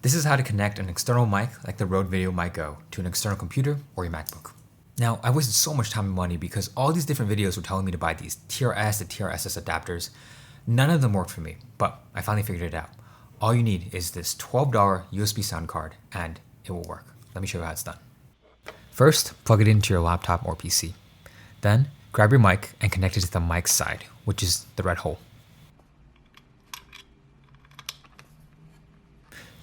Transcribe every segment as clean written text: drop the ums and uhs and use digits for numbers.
This is how to connect an external mic like the Rode VideoMic Go to an external computer or your MacBook. Now, I wasted so much time and money because all these different videos were telling me to buy these TRRS to TRRS adapters. None of them worked for me, but I finally figured it out. All you need is this $12 USB sound card and it will work. Let me show you how it's done. First, plug it into your laptop or PC. Then, grab your mic and connect it to the mic side, which is the red hole.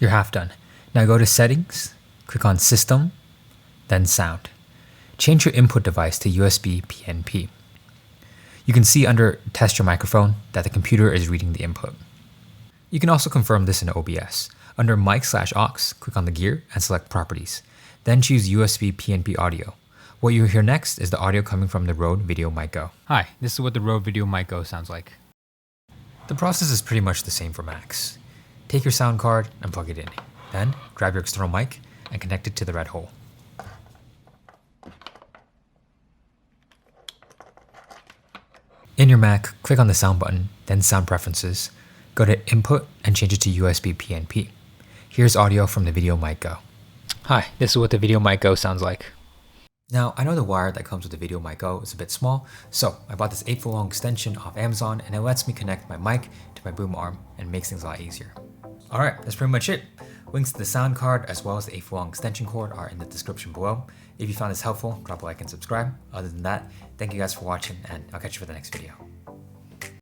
You're half done. Now go to Settings, click on System, then Sound. Change your input device to USB PNP. You can see under Test Your Microphone that the computer is reading the input. You can also confirm this in OBS. Under Mic/Aux, click on the gear and select Properties. Then choose USB PNP audio. What you hear next is the audio coming from the Rode VideoMic Go. Hi, this is what the Rode VideoMic Go sounds like. The process is pretty much the same for Macs. Take your sound card and plug it in. Then, grab your external mic and connect it to the red hole. In your Mac, click on the sound button, then Sound Preferences. Go to Input and change it to USB PNP. Here's audio from the VideoMic Go. Hi, this is what the VideoMic Go sounds like. Now, I know the wire that comes with the VideoMic Go is a bit small, so I bought this 8-foot long extension off Amazon and it lets me connect my mic to my boom arm and makes things a lot easier. Alright, that's pretty much it. Links to the sound card as well as the 8-foot long extension cord are in the description below. If you found this helpful, drop a like and subscribe. Other than that, thank you guys for watching and I'll catch you for the next video.